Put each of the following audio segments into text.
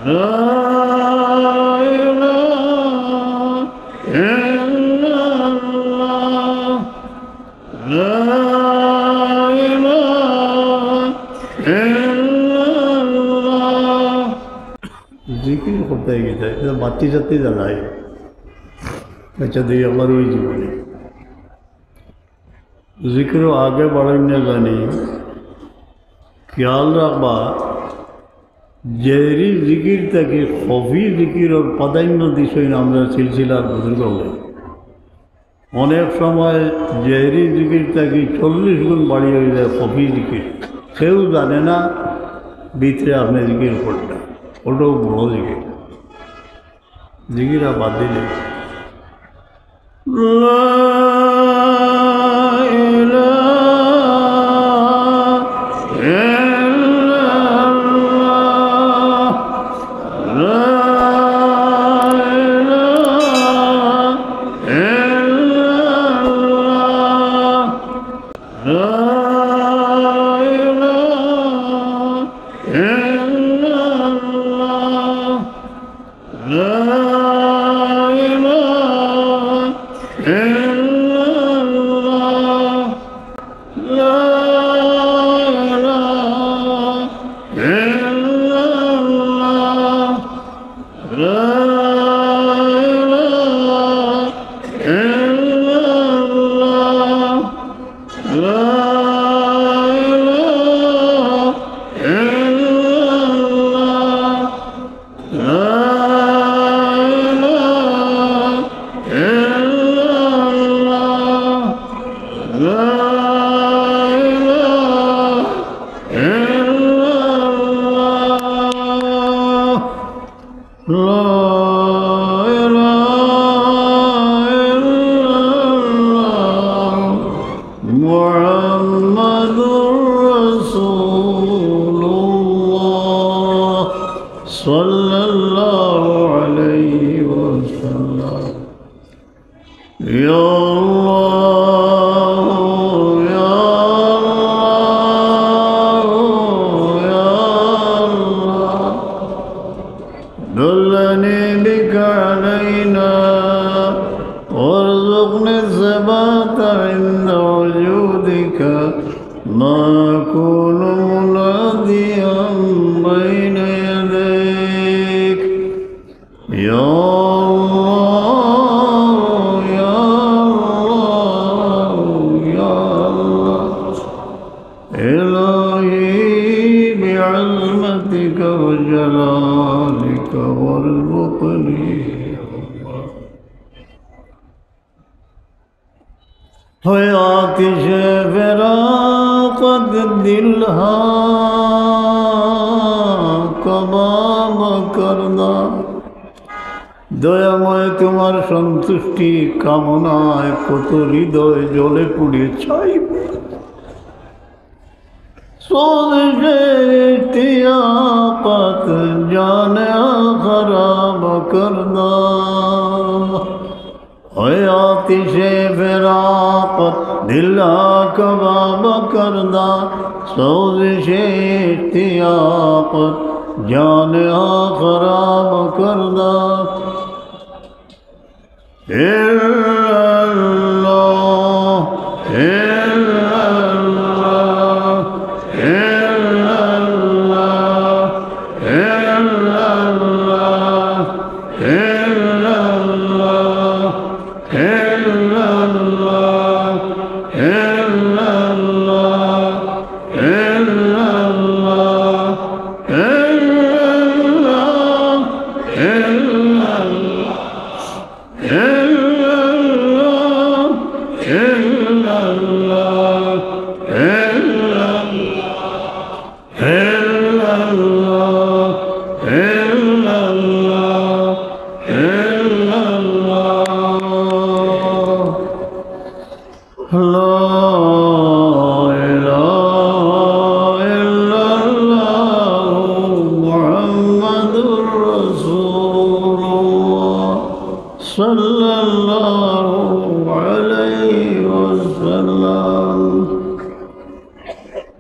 لا إله إلا الله لا إله إلا الله জিকির করতে গেছে বাতি জাতি জ্বালায় अच्छा दे हमारे जीवन जिक्र आगे बढ़ने जानी ख्याल रखबा जहरी जिकिर तक खफी जिकिर और प्राधान्य दिशा আমরা सिलसिलार बुजुर्ग হলে অনেক সময় জহরি জিকির থেকে 40 গুণ বাড়িয়ে হয়ে যায় খফি জিকির কেউ জানে না ভিতরে আপনি জিকির করতে ওটাও বড় জিকির জিকিরা বাদ দিলে لا إله إلا الله لا إله إلا الله لا إله إلا الله لا دلني بك علينا وارزقني الثبات عند وجودك ما أكون مناديا بين يديك يا الله يا الله يا الله إلهي بعظمتك وجلالك وارزقني آتش فراقت دلها কবাব করদা দয়াময় তোমার সন্তুষ্টি কামনায় কত হৃদয় জলে পুড়ে ছাই सोज़ जाने खराब करदा आतिशे फिराक़त दिला कबाब करदा सोज़े इश्तियाक़त जाने खराब करदा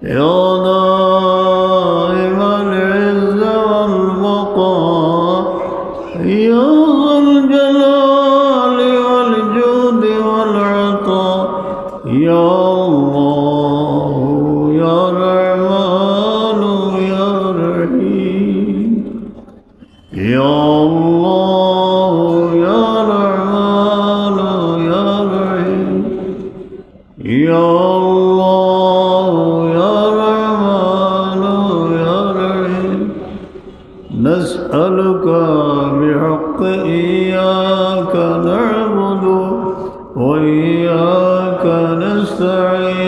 يا دائم العز والبقاء يا ذا الجلال والجود والعطاء يا الله يا رحمن يا رحيم يا الله يا رحمن يا رحيم يا الله يا رحمن يا رحيم نسألك بحق إياك نعبد وإياك نستعين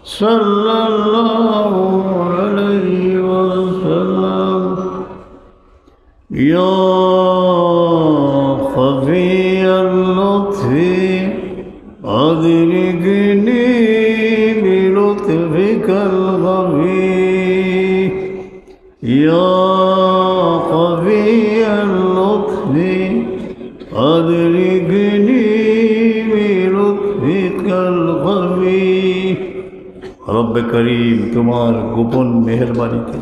صلى الله عليه وسلم يا خفي اللطف أدركني بلطفك الخفي يا خفي اللطف أدركني بلطفك الخفي رب করিম তোমার গোপন মেহেরবানিতে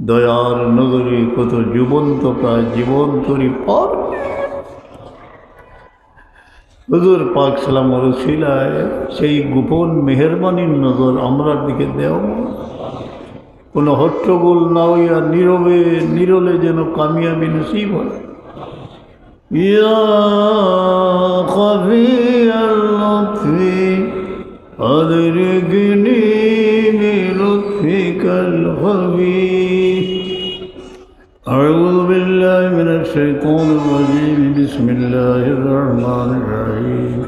দয়ার নগরী কত জীবন্ত প্রায় জীবন্তরী পর হুজুর পাক সালামের উসিলায় সেই গোপন মেহেরবানির নজর আমরার দিকে দেও কোনো হট্টগোল না হইয়া নীরবে নিরলে যেন কামিয়াবি নসিব হয় ইয়া খাফিয়াল লুতফি أدركني بلطفك الخفي أعوذ بالله من الشيطان الرجيم بسم الله الرحمن الرحيم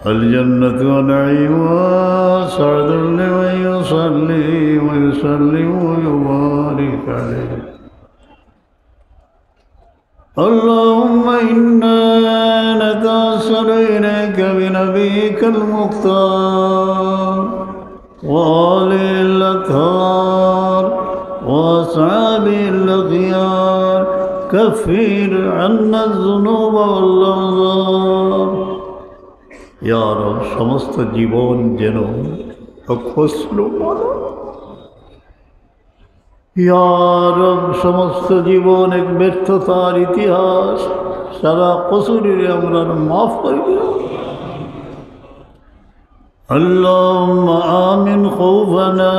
الجنة ونعيمها سعد لمن يصلي ويسلم ويبارك عليه اللهم إنا نتوسل إليك بنبيك المختار وآله الأطهار وأصحابه الأخيار كفر عنا الذنوب والأوزار يا رب সমস্ত জীবন যেন অখসলু বলো ইয়া রব সমস্ত জীবন এক ব্যর্থতার ইতিহাস সারা কসুরের আমরা মাফ করে দিও আল্লাহুম্মা আমিন খৌফানা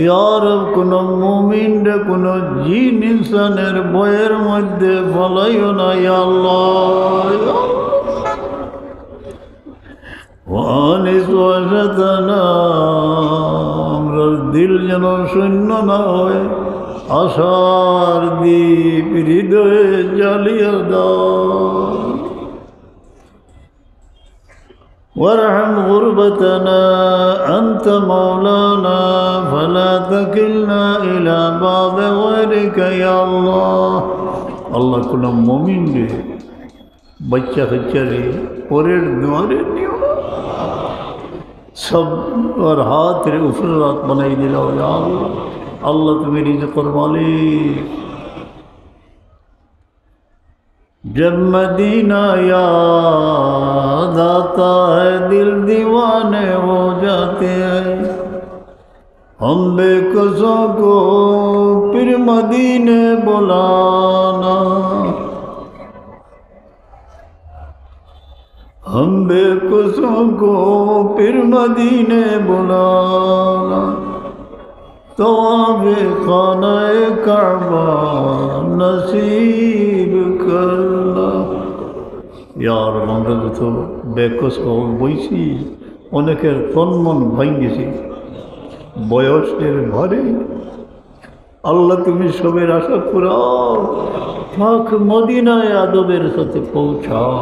ইয়া রব কোন মুমিন রে কোন জিন ইনসানের ভয়ের মধ্যে ফলাইও না ইয়া আল্লাহ ওয়ানিস ওয়াজাতানা আমরার দিল যেন শূন্য না হয় আশার দীপ হৃদয়ে জ্বালিয়ে দাও وارحم غربتنا أنت مولانا فلا تكلنا إلى باب غيرك يا الله الله كنا مؤمن রে বাচ্চা কাচ্চা রে পরের দুয়ারে নিও सब और हाथ तेरे ऊपर रात बनाई दिला या अल्लाह अल्लाह तो मेरी ज़िक्र मालिक जब मदीना याद आता है दिल दीवाने हो जाते हैं हम बेकसों को फिर मदीने बुलाना हम बेकसों को फिर मदीने बुलाना तवाफ़े खानाए काबा नसीब करना। यार আমরা তো বেকস বইছি, অনেকের তন মন ভাঙ্গেছি বয়সের ভারে। আল্লাহ তুমি সবের আশা পুরাও, পাক মদিনায় আদবের সাথে পৌঁছাও।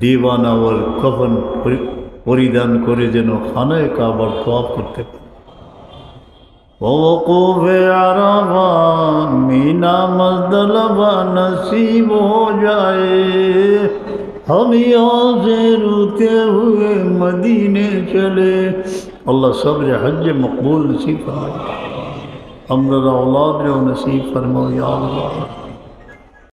দিওয়ানা ওর কফন পরিধান করে যেন খানায় কাবার তওয়াফ করতে পারে। ওকুফে আরাফা মিনা মুজদলিফা नसीब हो जाए, हम यहाँ से रोते हुए मदीने चले। अल्लाह सब्र हज मकबूल नसीब फरमाए, हमरा औलाद नसीब फरमाओ या अल्लाह।